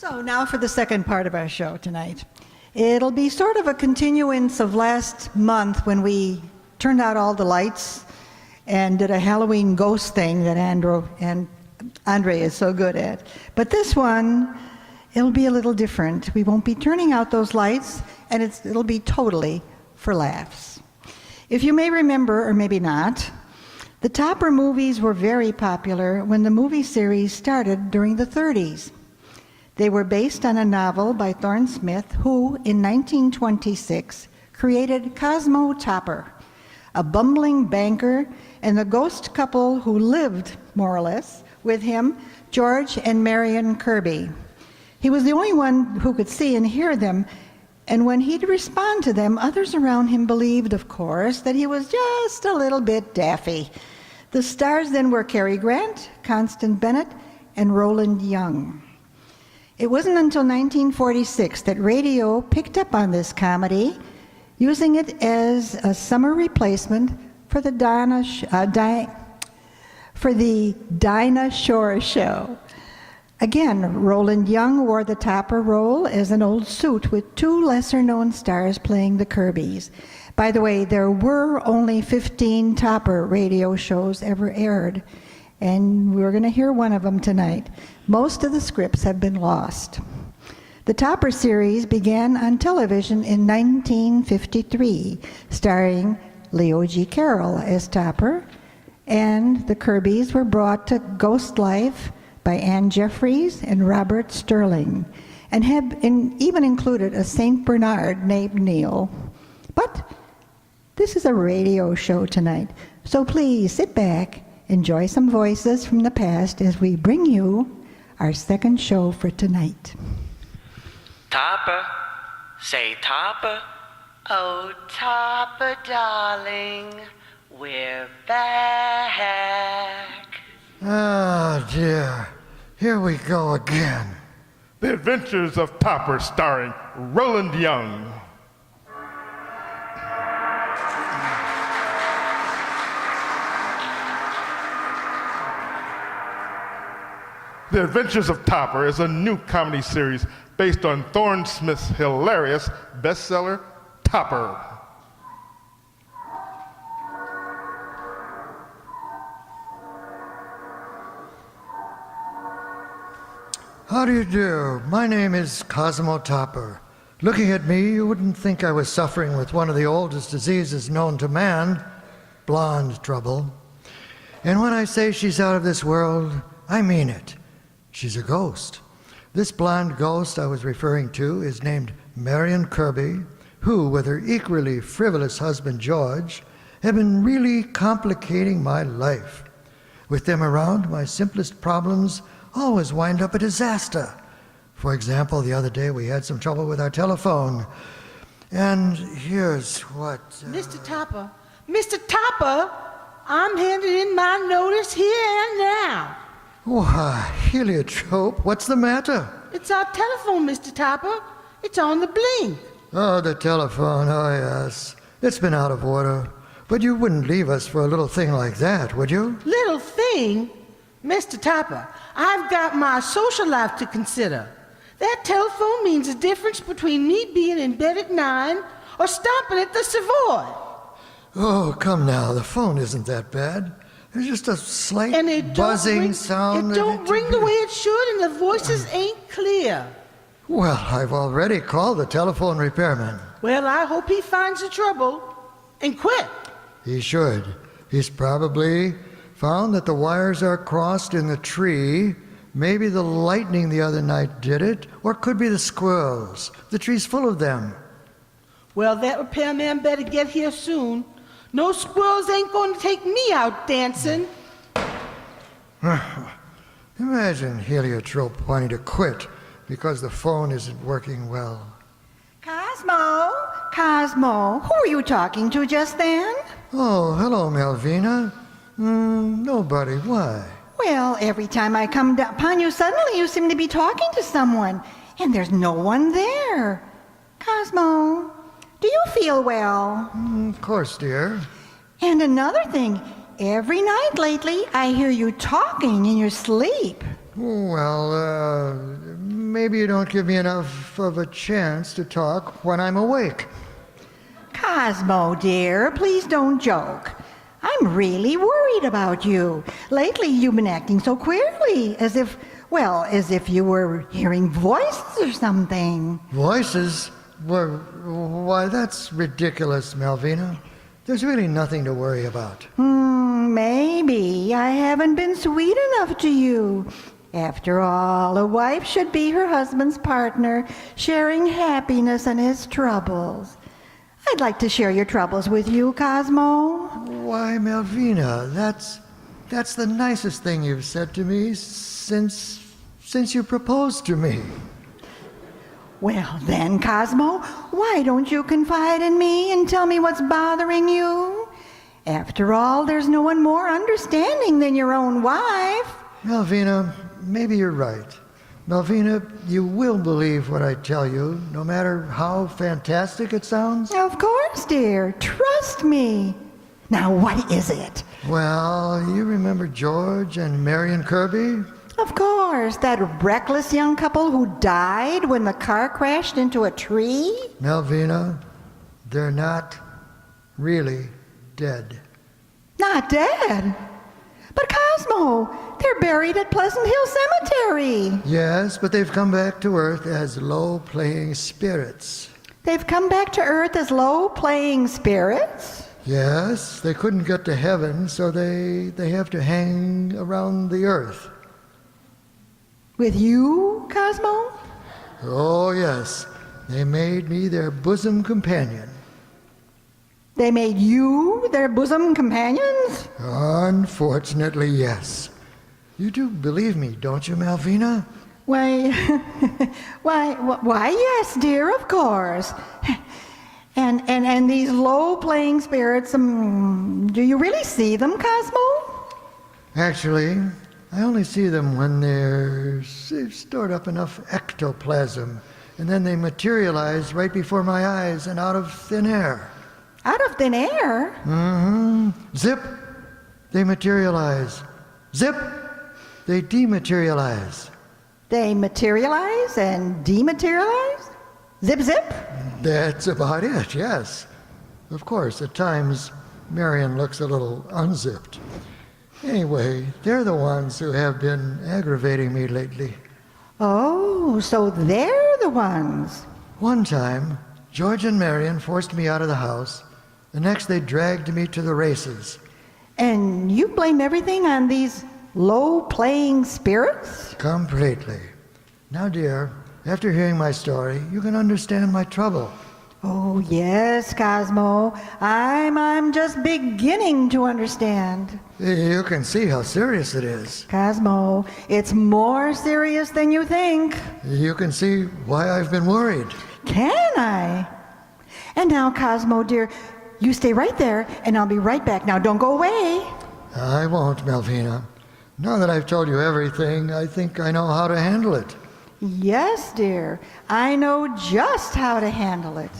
So now for the second part of our show tonight. It'll be sort of a continuance of last month when we turned out all the lights and did a Halloween ghost thing that Andre is so good at. But this one, it'll be a little different. We won't be turning out those lights, and it'll be totally for laughs. If you may remember, or maybe not, the Topper movies were very popular when the movie series started during the 30s. They were based on a novel by Thorne Smith, who, in 1926, created Cosmo Topper, a bumbling banker, and the ghost couple who lived, more or less, with him, George and Marion Kirby. He was the only one who could see and hear them, and when he'd respond to them, others around him believed, of course, that he was just a little bit daffy. The stars then were Cary Grant, Constance Bennett, and Roland Young. It wasn't until 1946 that radio picked up on this comedy, using it as a summer replacement for the Dinah Shore Show. Again, Roland Young wore the Topper role as an old suit with two lesser-known stars playing the Kirbys. By the way, there were only 15 Topper radio shows ever aired, and we're going to hear one of them tonight. Most of the scripts have been lost. The Topper series began on television in 1953, starring Leo G. Carroll as Topper, and the Kirbys were brought to ghost life by Anne Jeffries and Robert Sterling, and have even included a St. Bernard named Neil. But this is a radio show tonight, so please sit back, enjoy some voices from the past as we bring you our second show for tonight. Topper, say Topper. Oh, Topper, darling, we're back. Oh, dear. Here we go again. The Adventures of Topper, starring Roland Young. The Adventures of Topper is a new comedy series based on Thorne Smith's hilarious bestseller, Topper. How do you do? My name is Cosmo Topper. Looking at me, you wouldn't think I was suffering with one of the oldest diseases known to man, blonde trouble. And when I say she's out of this world, I mean it. She's a ghost. This blonde ghost I was referring to is named Marion Kirby, who, with her equally frivolous husband George, have been really complicating my life. With them around, my simplest problems always wind up a disaster. For example, the other day we had some trouble with our telephone. And here's what... Mr. Topper, I'm handing in my notice here and now. Why, Heliotrope, what's the matter? It's our telephone, Mr. Topper. It's on the blink. Oh, the telephone, oh yes. It's been out of order. But you wouldn't leave us for a little thing like that, would you? Little thing? Mr. Topper, I've got my social life to consider. That telephone means the difference between me being in bed at 9 or stopping at the Savoy. Oh, come now, the phone isn't that bad. There's just a slight buzzing sound. It don't ring the way it should, and the voices ain't clear. Well, I've already called the telephone repairman. Well, I hope he finds the trouble, and quick. He should. He's probably found that the wires are crossed in the tree. Maybe the lightning the other night did it, or it could be the squirrels. The tree's full of them. Well, that repairman better get here soon. No squirrels ain't going to take me out dancing. Imagine Heliotrope wanting to quit because the phone isn't working well. Cosmo, who were you talking to just then? Oh, hello, Malveena. Nobody. Why? Well, every time I come upon you, suddenly you seem to be talking to someone, and there's no one there. Cosmo, do you feel well? Of course, dear. And another thing, every night lately I hear you talking in your sleep. Well, maybe you don't give me enough of a chance to talk when I'm awake. Cosmo, dear, please don't joke. I'm really worried about you. Lately, you've been acting so queerly, as if you were hearing voices or something. Voices? Why, that's ridiculous, Malveena. There's really nothing to worry about. Maybe I haven't been sweet enough to you. After all, a wife should be her husband's partner, sharing happiness and his troubles. I'd like to share your troubles with you, Cosmo. Why, Malveena, that's the nicest thing you've said to me since you proposed to me. Well then, Cosmo, why don't you confide in me and tell me what's bothering you? After all, there's no one more understanding than your own wife. Malveena, maybe you're right. Malveena, you will believe what I tell you, no matter how fantastic it sounds? Of course, dear. Trust me. Now, what is it? Well, you remember George and Marion Kirby? Of course, that reckless young couple who died when the car crashed into a tree? Malveena, they're not really dead. Not dead? But Cosmo, they're buried at Pleasant Hill Cemetery. Yes, but they've come back to Earth as low-playing spirits. They've come back to Earth as low-playing spirits? Yes, they couldn't get to heaven, so they have to hang around the Earth. With you, Cosmo? Oh, yes. They made me their bosom companion. They made you their bosom companions? Unfortunately, yes. You do believe me, don't you, Malveena? Why, yes, dear, of course. And these low-playing spirits, do you really see them, Cosmo? Actually, I only see them when they've stored up enough ectoplasm, and then they materialize right before my eyes and out of thin air. Out of thin air? Mm-hmm. Zip, they materialize. Zip, they dematerialize. They materialize and dematerialize? Zip, zip? That's about it, yes. Of course, at times, Marion looks a little unzipped. Anyway, they're the ones who have been aggravating me lately. Oh, so they're the ones. One time, George and Marion forced me out of the house. The next, they dragged me to the races. And you blame everything on these low-playing spirits? Completely. Now, dear, after hearing my story, you can understand my trouble. Oh, yes, Cosmo. I'm just beginning to understand. You can see how serious it is. Cosmo, it's more serious than you think. You can see why I've been worried. Can I? And now, Cosmo, dear, you stay right there, and I'll be right back. Now, don't go away. I won't, Malveena. Now that I've told you everything, I think I know how to handle it. Yes, dear. I know just how to handle it.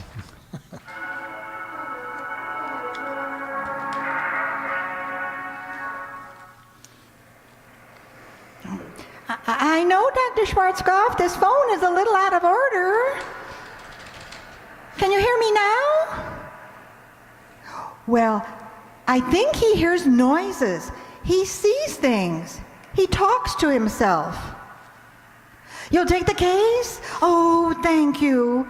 I know, Dr. Schwarzkopf, this phone is a little out of order. Can you hear me now? Well, I think he hears noises. He sees things. He talks to himself. You'll take the case? Oh, thank you.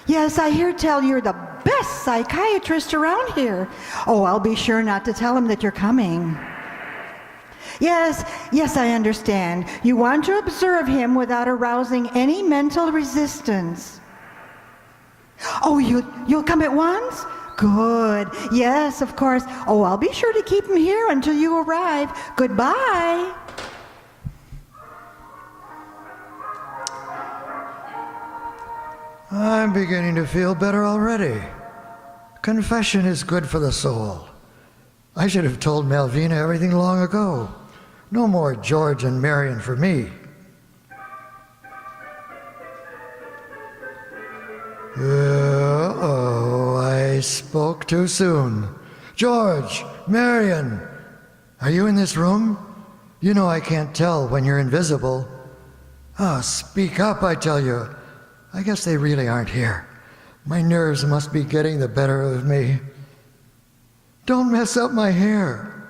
Yes, I hear tell you're the best psychiatrist around here. Oh, I'll be sure not to tell him that you're coming. Yes, I understand. You want to observe him without arousing any mental resistance. Oh, you'll come at once? Good. Yes, of course. Oh, I'll be sure to keep him here until you arrive. Goodbye. I'm beginning to feel better already. Confession is good for the soul. I should have told Malveena everything long ago. No more George and Marion for me. Uh-oh, I spoke too soon. George, Marion, are you in this room? You know I can't tell when you're invisible. Oh, speak up, I tell you. I guess they really aren't here. My nerves must be getting the better of me. Don't mess up my hair.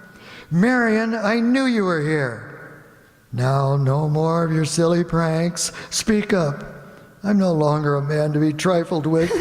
Marion, I knew you were here. Now, no more of your silly pranks. Speak up. I'm no longer a man to be trifled with.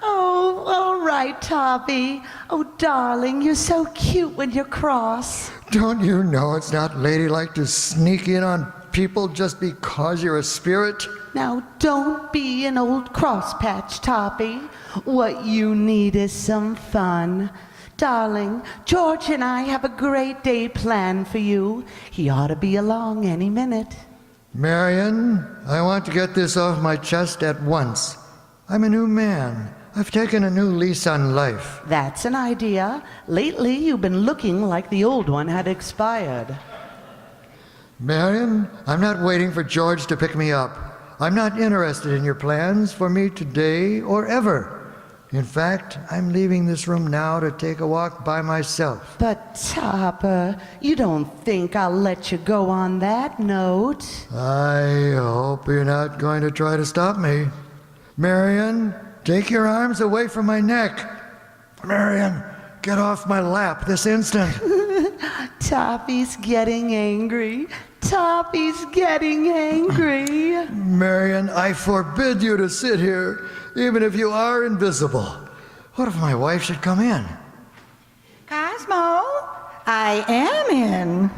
Oh, all right, Toppy. Oh, darling, you're so cute when you're cross. Don't you know it's not ladylike to sneak in on people just because you're a spirit? Now, don't be an old crosspatch, Toppy. What you need is some fun. Darling, George and I have a great day planned for you. He ought to be along any minute. Marion, I want to get this off my chest at once. I'm a new man. I've taken a new lease on life. That's an idea. Lately, you've been looking like the old one had expired. Marion, I'm not waiting for George to pick me up. I'm not interested in your plans for me today or ever. In fact, I'm leaving this room now to take a walk by myself. But, Topper, you don't think I'll let you go on that note? I hope you're not going to try to stop me. Marion, take your arms away from my neck. Marion, get off my lap this instant. Toppy's getting angry. Toppy's getting angry. Marion, I forbid you to sit here, even if you are invisible. What if my wife should come in? Cosmo, I am in.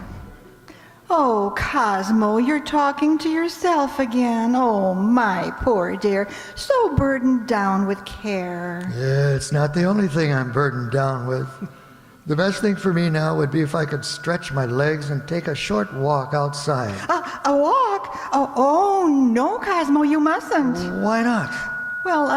Oh, Cosmo, you're talking to yourself again. Oh, my poor dear, so burdened down with care. Yeah, it's not the only thing I'm burdened down with. The best thing for me now would be if I could stretch my legs and take a short walk outside. A walk? Oh, no, Cosmo, you mustn't. Why not? Well,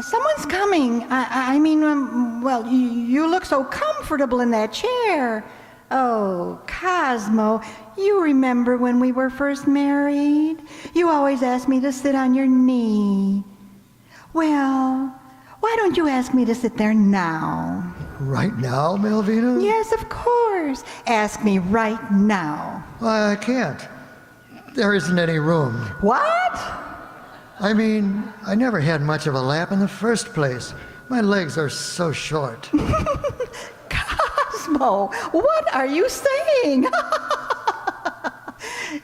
someone's coming. I mean, well, you look so comfortable in that chair. Oh, Cosmo, you remember when we were first married? You always asked me to sit on your knee. Well, why don't you ask me to sit there now? Right now, Malveena? Yes, of course. Ask me right now. Why, I can't. There isn't any room. What? I mean, I never had much of a lap in the first place. My legs are so short. Cosmo, what are you saying?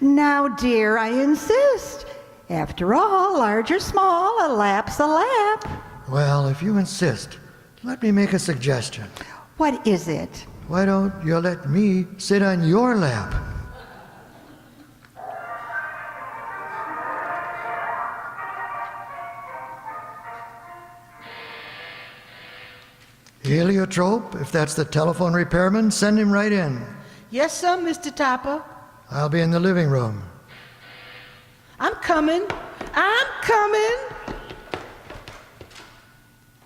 Now, dear, I insist. After all, large or small, a lap's a lap. Well, if you insist, let me make a suggestion. What is it? Why don't you let me sit on your lap? Heliotrope, if that's the telephone repairman, send him right in. Yes, sir, Mr. Topper. I'll be in the living room. I'm coming. I'm coming.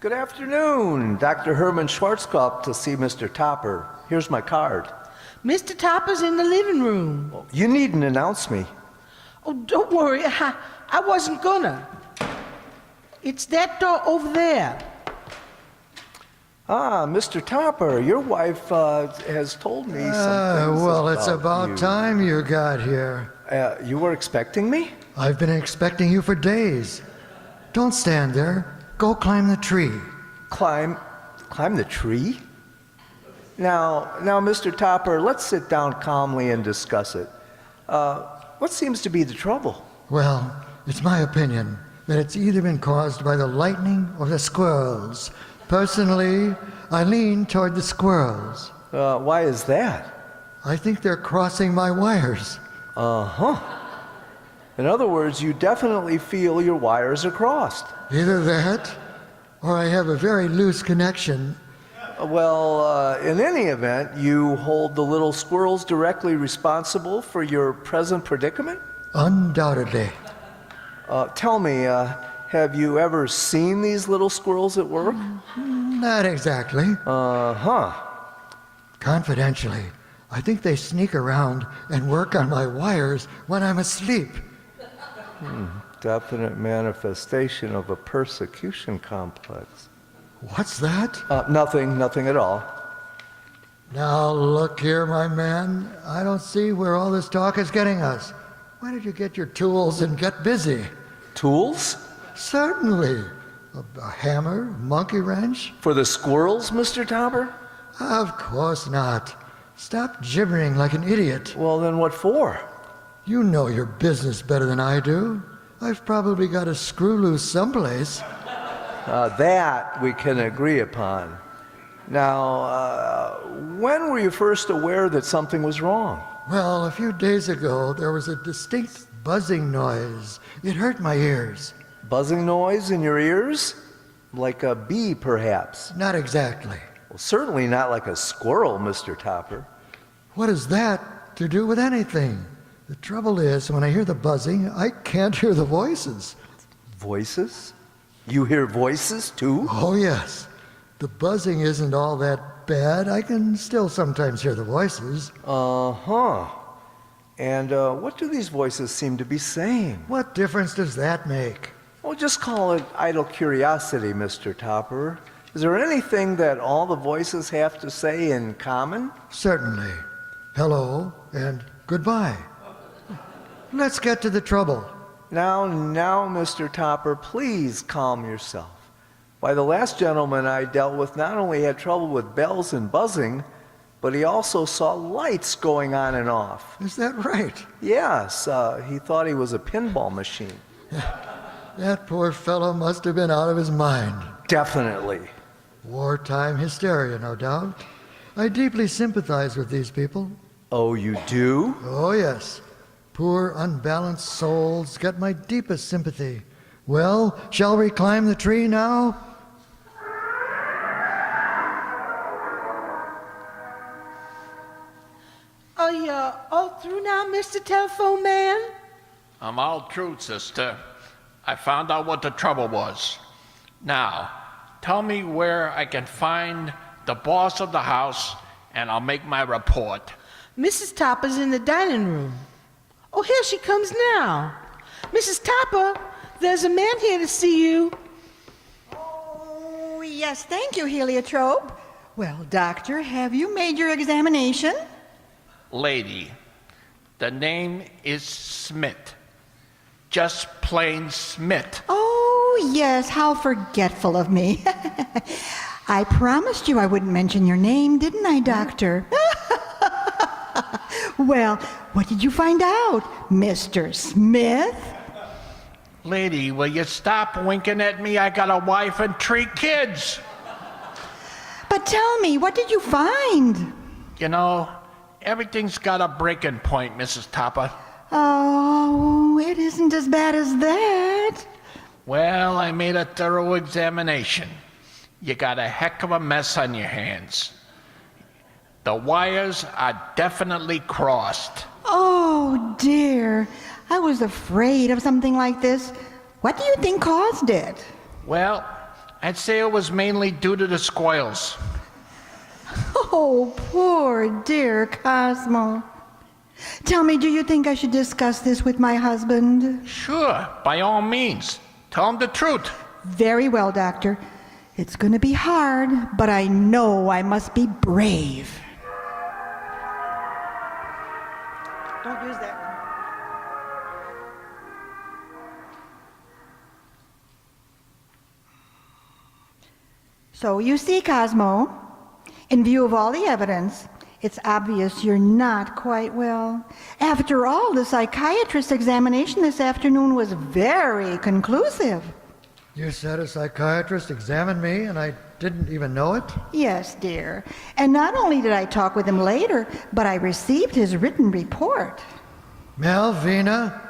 Good afternoon. Dr. Herman Schwarzkopf to see Mr. Topper. Here's my card. Mr. Topper's in the living room. You needn't announce me. Oh, don't worry. I wasn't gonna. It's that door over there. Ah, Mr. Topper, your wife has told me some things Well, it's you. about time you got here. You were expecting me? I've been expecting you for days. Don't stand there. Go climb the tree. Climb the tree? Now, Mr. Topper, let's sit down calmly and discuss it. What seems to be the trouble? Well, it's my opinion that it's either been caused by the lightning or the squirrels. Personally, I lean toward the squirrels. Why is that? I think they're crossing my wires. Uh-huh. In other words, you definitely feel your wires are crossed. Either that, or I have a very loose connection. Well, in any event, you hold the little squirrels directly responsible for your present predicament? Undoubtedly. Tell me, have you ever seen these little squirrels at work? Not exactly. Uh-huh. Confidentially, I think they sneak around and work on my wires when I'm asleep. Definite manifestation of a persecution complex. What's that? Nothing at all. Now look here, my man. I don't see where all this talk is getting us. why don't you get your tools and get busy? Tools? Certainly. A hammer, monkey wrench? For the squirrels, Mr. Topper? Of course not. Stop gibbering like an idiot. Well, then what for? You know your business better than I do. I've probably got a screw loose someplace. That we can agree upon. Now, when were you first aware that something was wrong? Well, a few days ago, there was a distinct buzzing noise. It hurt my ears. Buzzing noise in your ears? Like a bee, perhaps? Not exactly. Well, certainly not like a squirrel, Mr. Topper. What has that to do with anything? The trouble is, when I hear the buzzing, I can't hear the voices. Voices? You hear voices, too? Oh, yes. The buzzing isn't all that bad. I can still sometimes hear the voices. Uh-huh. And what do these voices seem to be saying? What difference does that make? Well, just call it idle curiosity, Mr. Topper. Is there anything that all the voices have to say in common? Certainly. Hello and goodbye. Let's get to the trouble. Now, Mr. Topper, please calm yourself. Why, the last gentleman I dealt with not only had trouble with bells and buzzing, but he also saw lights going on and off. Is that right? Yes, he thought he was a pinball machine. That poor fellow must have been out of his mind. Definitely. Wartime hysteria, no doubt. I deeply sympathize with these people. Oh, you do? Oh, yes. Poor, unbalanced souls get my deepest sympathy. Well, shall we climb the tree now? Are you all through now, Mr. Telephone Man? I'm all through, sister. I found out what the trouble was. Now, tell me where I can find the boss of the house, and I'll make my report. Mrs. Topper's in the dining room. Oh, here she comes now. Mrs. Topper, there's a man here to see you. Oh, yes, thank you, Heliotrope. Well, doctor, have you made your examination? Lady, the name is Smith. Just plain Smith. Oh, yes, how forgetful of me. I promised you I wouldn't mention your name, didn't I, doctor? Well, what did you find out, Mr. Smith? Lady, will you stop winking at me? I got a wife and 3 kids. But tell me, what did you find? You know, everything's got a breaking point, Mrs. Topper. Oh, it isn't as bad as that. Well, I made a thorough examination. You got a heck of a mess on your hands. The wires are definitely crossed. Oh, dear. I was afraid of something like this. What do you think caused it? Well, I'd say it was mainly due to the squirrels. Oh, poor dear Cosmo. Tell me, do you think I should discuss this with my husband? Sure, by all means. Tell him the truth. Very well, doctor. It's going to be hard, but I know I must be brave. Don't use that one. So you see, Cosmo, in view of all the evidence, it's obvious you're not quite well. After all, the psychiatrist examination this afternoon was very conclusive. You said a psychiatrist examined me and I didn't even know it? Yes, dear. And not only did I talk with him later, but I received his written report. Malveena,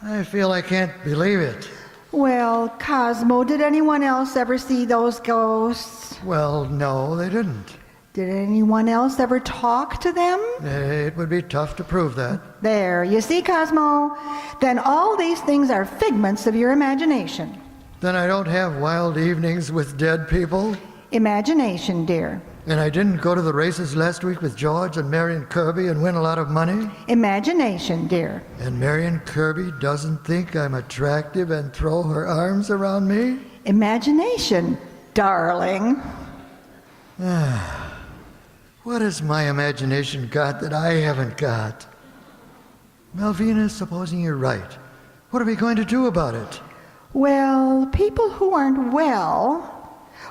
I feel I can't believe it. Well, Cosmo, did anyone else ever see those ghosts? Well, no, they didn't. Did anyone else ever talk to them? It would be tough to prove that. There, you see, Cosmo? Then all these things are figments of your imagination. Then I don't have wild evenings with dead people? Imagination, dear. And I didn't go to the races last week with George and Marion Kirby and win a lot of money? Imagination, dear. And Marion Kirby doesn't think I'm attractive and throw her arms around me? Imagination, darling. What has my imagination got that I haven't got? Malveena, supposing you're right, what are we going to do about it? Well, people who aren't well,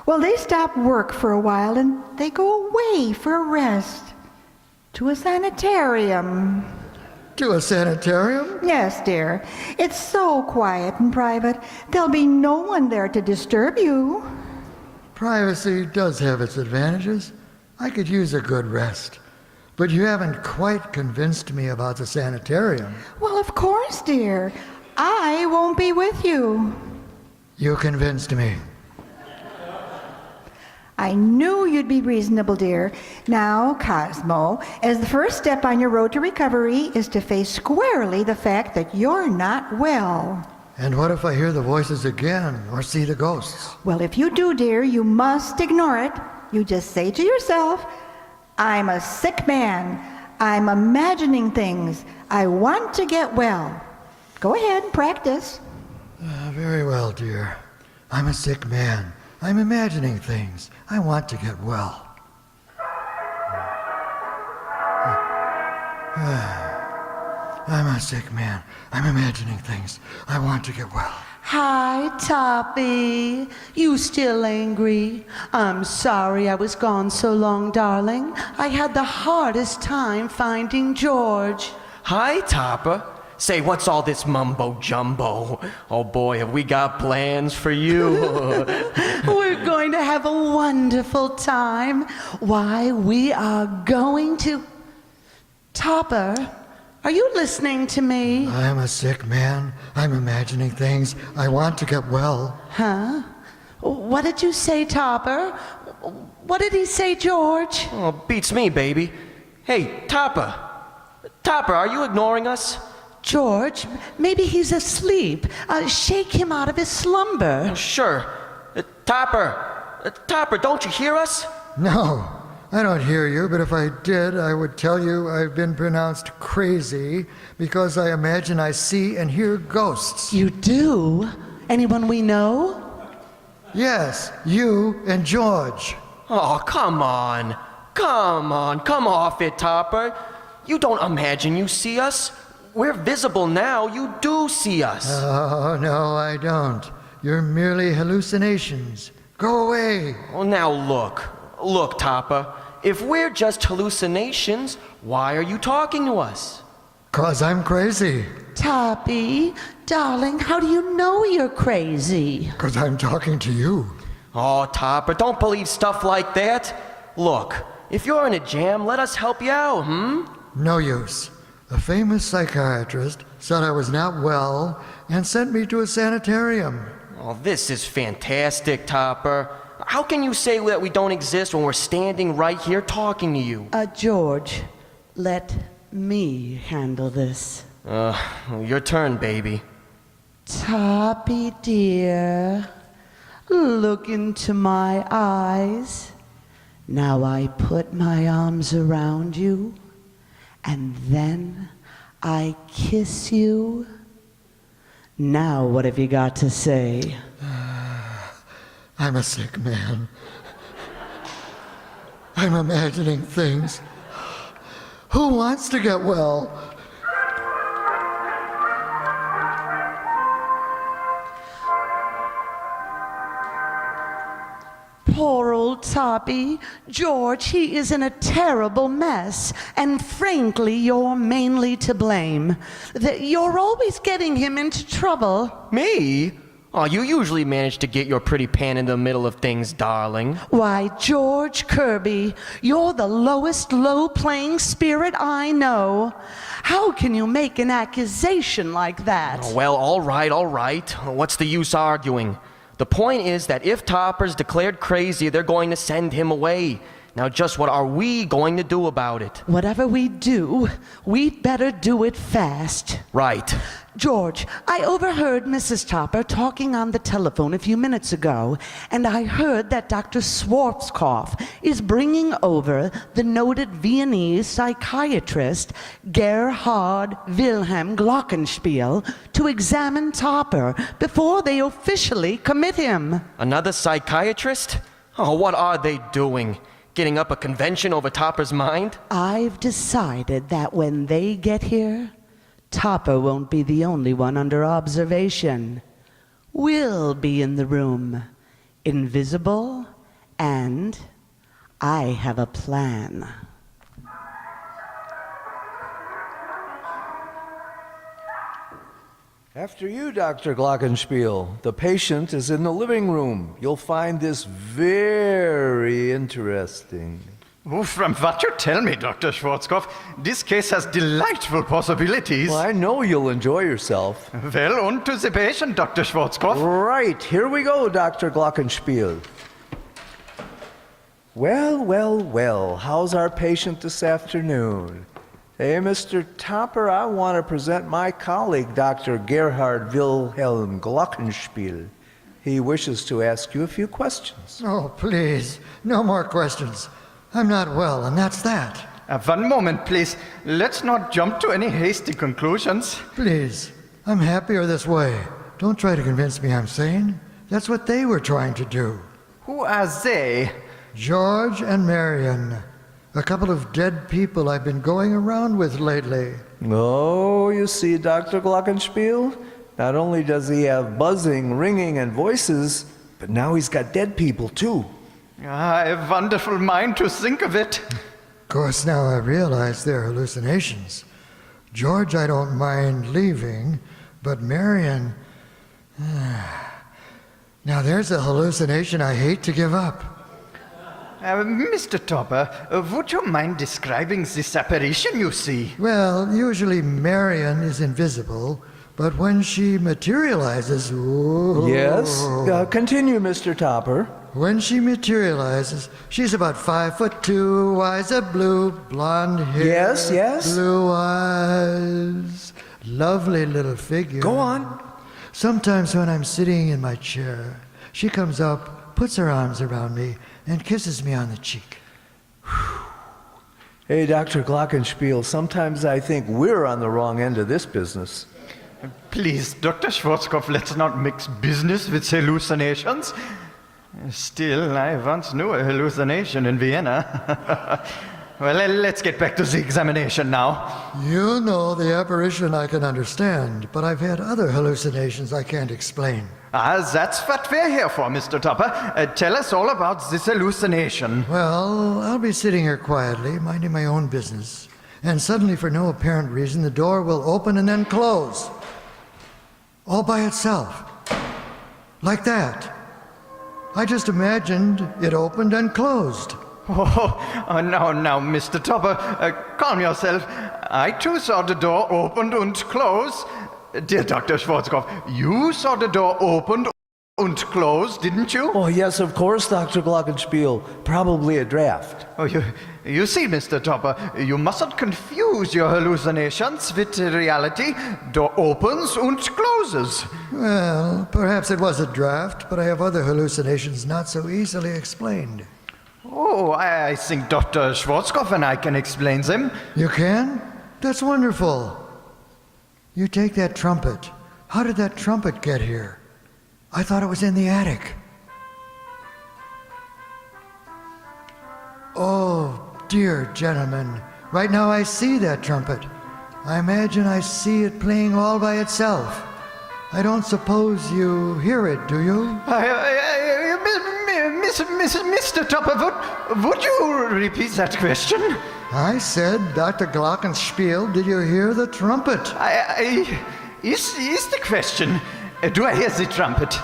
they stop work for a while and they go away for a rest. To a sanitarium. To a sanitarium? Yes, dear. It's so quiet and private. There'll be no one there to disturb you. Privacy does have its advantages. I could use a good rest. But you haven't quite convinced me about the sanitarium. Well, of course, dear. I won't be with you. You convinced me. I knew you'd be reasonable, dear. Now, Cosmo, as the first step on your road to recovery is to face squarely the fact that you're not well. And what if I hear the voices again or see the ghosts? Well, if you do, dear, you must ignore it. You just say to yourself, I'm a sick man. I'm imagining things. I want to get well. Go ahead and practice. Very well, dear. I'm a sick man. I'm imagining things. I want to get well. I'm a sick man. I'm imagining things. I want to get well. Hi, Toppy. You still angry? I'm sorry I was gone so long, darling. I had the hardest time finding George. Hi, Topper. Say, what's all this mumbo-jumbo? Oh boy, have we got plans for you. We're going to have a wonderful time. Why, we are going to... Topper, are you listening to me? I'm a sick man. I'm imagining things. I want to get well. Huh? What did you say, Topper? What did he say, George? Oh, beats me, baby. Hey, Topper. Topper, are you ignoring us? George, maybe he's asleep. Shake him out of his slumber. Sure. Topper, don't you hear us? No, I don't hear you, but if I did, I would tell you I've been pronounced crazy because I imagine I see and hear ghosts. You do? Anyone we know? Yes, you and George. Oh, come on. Come off it, Topper. You don't imagine you see us. We're visible now. You do see us. Oh, no, I don't. You're merely hallucinations. Go away. Oh, now look, Topper. If we're just hallucinations, why are you talking to us? 'Cause I'm crazy. Toppy, darling, how do you know you're crazy? 'Cause I'm talking to you. Oh, Topper, don't believe stuff like that. Look, if you're in a jam, let us help you out, No use. A famous psychiatrist said I was not well and sent me to a sanitarium. Oh, this is fantastic, Topper. How can you say that we don't exist when we're standing right here talking to you? George, let me handle this. Your turn, baby. Toppy, dear, look into my eyes. Now I put my arms around you, and then I kiss you. Now what have you got to say? I'm a sick man. I'm imagining things. Who wants to get well? Poor old Toppy. George, he is in a terrible mess. And frankly, you're mainly to blame. You're always getting him into trouble. Me? Oh, you usually manage to get your pretty pan in the middle of things, darling. Why, George Kirby, you're the lowest low-playing spirit I know. How can you make an accusation like that? Oh, well, all right. What's the use arguing? The point is that if Topper's declared crazy, they're going to send him away. Now, just what are we going to do about it? Whatever we do, we'd better do it fast. Right. George, I overheard Mrs. Topper talking on the telephone a few minutes ago, and I heard that Dr. Schwarzkopf is bringing over the noted Viennese psychiatrist Gerhard Wilhelm Glockenspiel to examine Topper before they officially commit him. Another psychiatrist? Oh, what are they doing? Getting up a convention over Topper's mind? I've decided that when they get here, Topper won't be the only one under observation. We'll be in the room, invisible, and I have a plan. After you, Dr. Glockenspiel. The patient is in the living room. You'll find this very interesting. Oh, from what you tell me, Dr. Schwarzkopf, this case has delightful possibilities. Well, I know you'll enjoy yourself. Well, on to the patient, Dr. Schwarzkopf. Right, here we go, Dr. Glockenspiel. Well, how's our patient this afternoon? Hey, Mr. Topper, I want to present my colleague, Dr. Gerhard Wilhelm Glockenspiel. He wishes to ask you a few questions. Oh, please, no more questions. I'm not well, and that's that. 1 moment, please. Let's not jump to any hasty conclusions. Please, I'm happier this way. Don't try to convince me I'm sane. That's what they were trying to do. Who are they? George and Marion, a couple of dead people I've been going around with lately. Oh, you see, Dr. Glockenspiel? Not only does he have buzzing, ringing, and voices, but now he's got dead people, too. Ah, a wonderful mind to think of it. Of course, now I realize they're hallucinations. George, I don't mind leaving, but Marion... Now there's a hallucination I hate to give up. Mr. Topper, would you mind describing this apparition you see? Well, usually Marion is invisible, but when she materializes... Whoa, Yes? Continue, Mr. Topper. When she materializes, she's about 5'2", eyes are blue, blonde hair, Yes? blue eyes, lovely little figure. Go on. Sometimes when I'm sitting in my chair, she comes up, puts her arms around me, and kisses me on the cheek. Hey, Dr. Glockenspiel, sometimes I think we're on the wrong end of this business. Please, Dr. Schwarzkopf, let's not mix business with hallucinations. Still, I once knew a hallucination in Vienna. Well, let's get back to the examination now. You know the apparition I can understand, but I've had other hallucinations I can't explain. Ah, that's what we're here for, Mr. Topper. Tell us all about this hallucination. Well, I'll be sitting here quietly, minding my own business, and suddenly, for no apparent reason, the door will open and then close. All by itself. Like that. I just imagined it opened and closed. Oh, now, Mr. Topper, calm yourself. I too saw the door opened and close. Dear Dr. Schwarzkopf, you saw the door opened and closed, didn't you? Oh, yes, of course, Dr. Glockenspiel. Probably a draft. Oh, you see, Mr. Topper, you mustn't confuse your hallucinations with reality. Door opens and closes. Well, perhaps it was a draft, but I have other hallucinations not so easily explained. Oh, I think Dr. Schwarzkopf and I can explain them. You can? That's wonderful. You take that trumpet. How did that trumpet get here? I thought it was in the attic. Oh, dear gentlemen, right now I see that trumpet. I imagine I see it playing all by itself. I don't suppose you hear it, do you? Mr. Topper, would you repeat that question? I said, Dr. Glockenspiel, did you hear the trumpet? Is the question, do I hear the trumpet?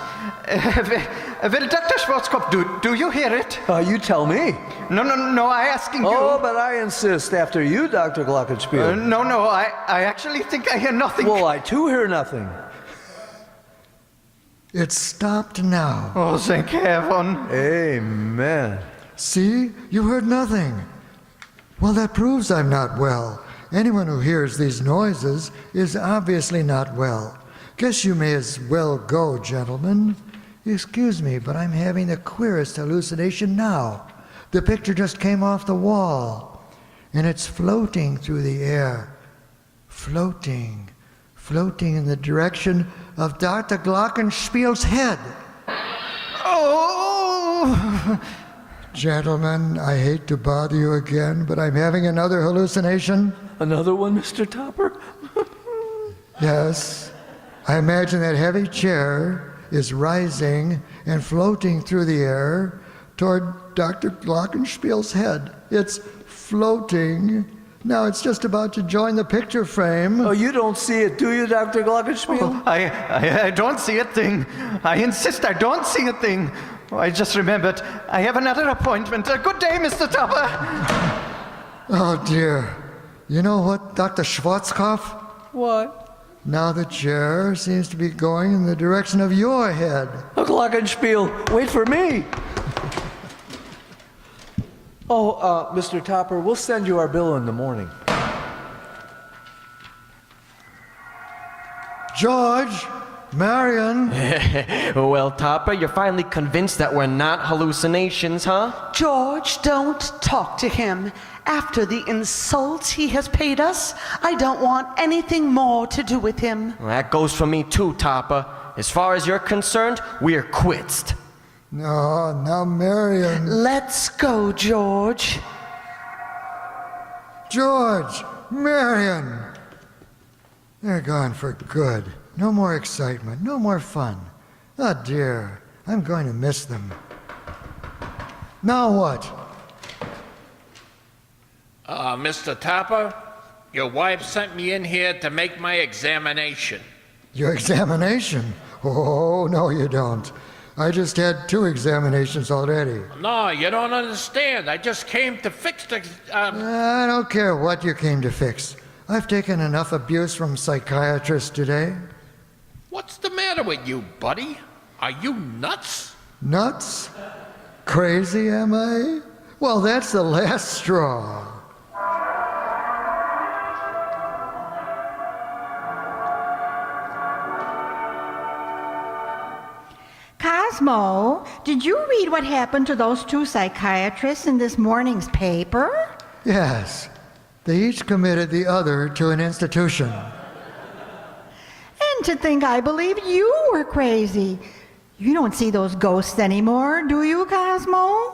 Well, Dr. Schwarzkopf, do you hear it? You tell me. No, I'm asking you. Oh, but I insist. After you, Dr. Glockenspiel. No, I actually think I hear nothing. Well, I too hear nothing. It's stopped now. Oh, thank heaven. Amen. See? You heard nothing. Well, that proves I'm not well. Anyone who hears these noises is obviously not well. Guess you may as well go, gentlemen. Excuse me, but I'm having the queerest hallucination now. The picture just came off the wall, and it's floating through the air. Floating in the direction of Dr. Glockenspiel's head. Oh! Gentlemen, I hate to bother you again, but I'm having another hallucination. Another one, Mr. Topper? Yes, I imagine that heavy chair is rising and floating through the air toward Dr. Glockenspiel's head. It's floating. Now it's just about to join the picture frame. Oh, you don't see it, do you, Dr. Glockenspiel? I don't see a thing. I insist I don't see a thing. Oh, I just remembered. I have another appointment. Good day, Mr. Topper. Oh, dear. You know what, Dr. Schwarzkopf? What? Now the chair seems to be going in the direction of your head. Oh, Glockenspiel, wait for me. Oh, Mr. Topper, we'll send you our bill in the morning. George, Marion. Well, Topper, you're finally convinced that we're not hallucinations, huh? George, don't talk to him. After the insult he has paid us, I don't want anything more to do with him. Well, that goes for me too, Topper. As far as you're concerned, we're quits. No, now Marion. Let's go, George. George, Marion. They're gone for good. No more excitement, no more fun. Oh dear, I'm going to miss them. Now what? Mr. Topper, your wife sent me in here to make my examination. Your examination? Oh, no you don't. I just had 2 examinations already. No, you don't understand. I just came to fix the... I don't care what you came to fix. I've taken enough abuse from Psychiatrist today. What's the matter with you, buddy? Are you nuts? Nuts? Crazy, am I? Well, that's the last straw. Cosmo, did you read what happened to those 2 psychiatrists in this morning's paper? Yes, they each committed the other to an institution. And to think I believed you were crazy. You don't see those ghosts anymore, do you, Cosmo?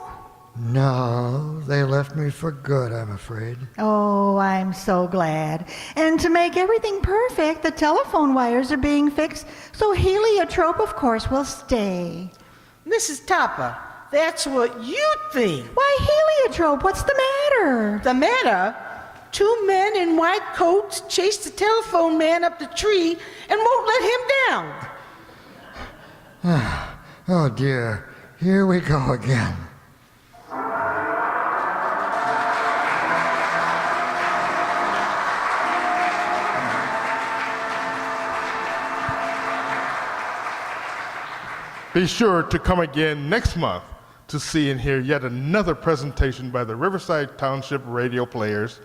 No, they left me for good, I'm afraid. Oh, I'm so glad. And to make everything perfect, the telephone wires are being fixed, so heliotrope, of course, will stay. Mrs. Topper, that's what you think. Why, heliotrope, what's the matter? The matter? 2 men in white coats chased the telephone man up the tree and won't let him down. Oh dear, here we go again. Be sure to come again next month to see and hear yet another presentation by the Riverside Township Radio Players,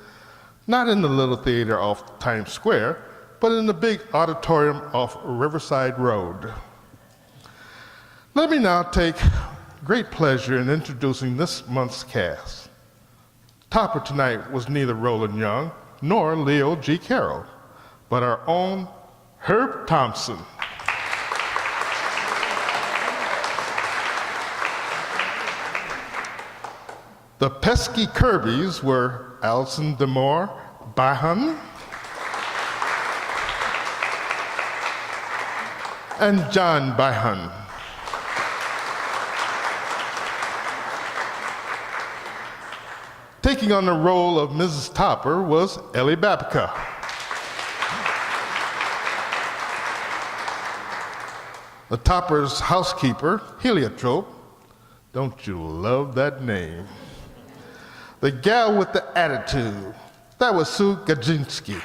not in the little theater off Times Square, but in the big auditorium off Riverside Road. Let me now take great pleasure in introducing this month's cast. Topper tonight was neither Roland Young nor Leo G. Carroll, but our own Herb Thompson. The pesky Kirbys were Alison Demore Bahan and John Bahan. Taking on the role of Mrs. Topper was Ellie Babka. The Topper's housekeeper, Heliotrope. Don't you love that name? The gal with the attitude, that was Sue Gadzinski.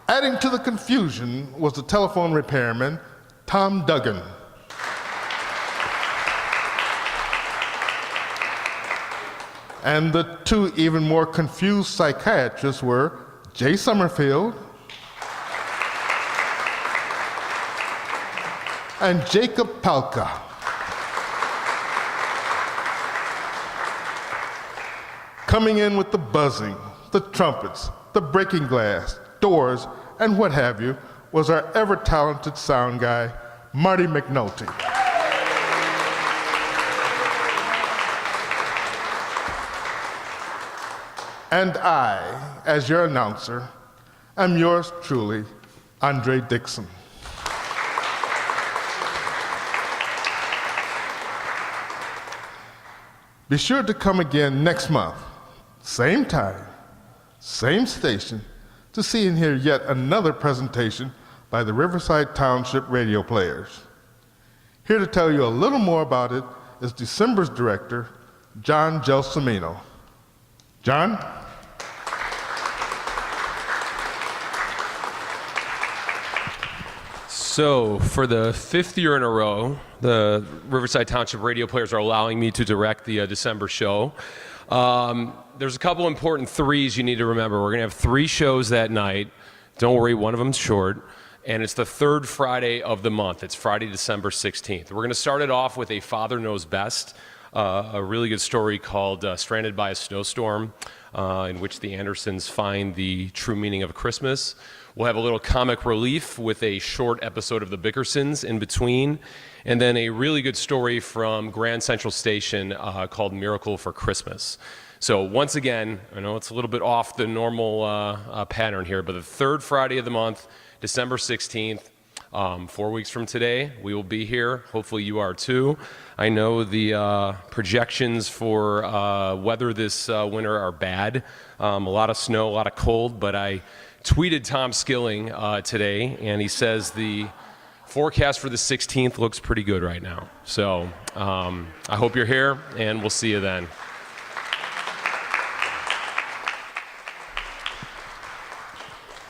Adding to the confusion was the telephone repairman, Tom Duggan. And the 2 even more confused psychiatrists were Jay Summerfield and Jacob Palka. Coming in with the buzzing, the trumpets, the breaking glass, doors, and what have you, was our ever-talented sound guy, Marty McNulty. And I, as your announcer, am yours truly, Andre Dixon. Be sure to come again next month, same time, same station, to see and hear yet another presentation by the Riverside Township Radio Players. Here to tell you a little more about it is December's director, John Gelsomino. John? So, for the 5th year in a row, the Riverside Township Radio Players are allowing me to direct the December show. There's a couple important threes you need to remember. We're going to have 3 shows that night. Don't worry, one of them's short. And it's the 3rd Friday of the month. It's Friday, December 16th. We're going to start it off with A Father Knows Best, a really good story called Stranded by a Snowstorm, in which the Andersons find the true meaning of Christmas. We'll have a little comic relief with a short episode of The Bickersons in between, and then a really good story from Grand Central Station called Miracle for Christmas. So once again, I know it's a little bit off the normal pattern here, but the 3rd Friday of the month, December 16th, 4 weeks from today, we will be here. Hopefully you are too. I know the projections for weather this winter are bad. A lot of snow, a lot of cold, but I tweeted Tom Skilling today, and he says the forecast for the 16th looks pretty good right now. So I hope you're here, and we'll see you then.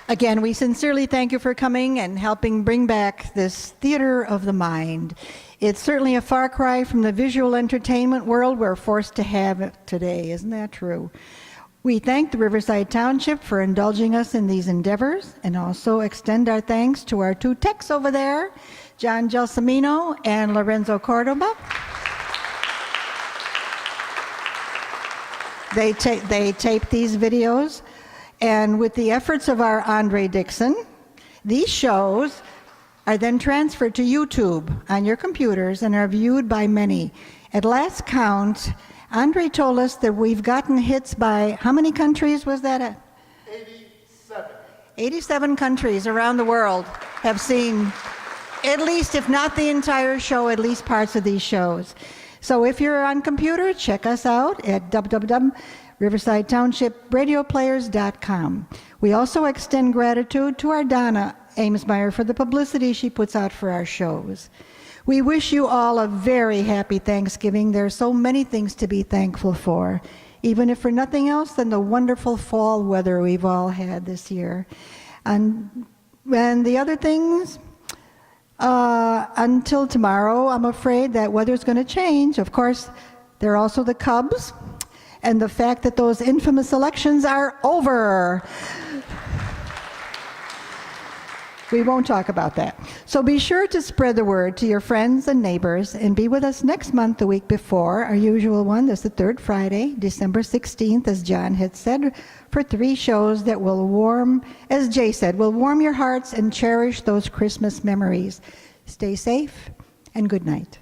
Again, we sincerely thank you for coming and helping bring back this theater of the mind. It's certainly a far cry from the visual entertainment world we're forced to have today. Isn't that true? We thank the Riverside Township for indulging us in these endeavors, and also extend our thanks to our 2 techs over there, John Gelsomino and Lorenzo Cordoba. They tape these videos, and with the efforts of our Andre Dixon, these shows are then transferred to YouTube on your computers and are viewed by many. At last count, Andre told us that we've gotten hits by, how many countries was that at? 87. 87 countries around the world have seen at least, if not the entire show, at least parts of these shows. So if you're on computer, check us out at www.riversidetownshipradioplayers.com. We also extend gratitude to our Donna Amesmeyer for the publicity she puts out for our shows. We wish you all a very happy Thanksgiving. There are so many things to be thankful for, even if for nothing else than the wonderful fall weather we've all had this year. And the other things, until tomorrow, I'm afraid that weather's going to change. Of course, there are also the Cubs and the fact that those infamous elections are over. We won't talk about that. So be sure to spread the word to your friends and neighbors, and be with us next month, the week before, our usual one. That's the 3rd Friday, December 16th, as John had said, for 3 shows that will warm, as Jay said, will warm your hearts and cherish those Christmas memories. Stay safe, and good night.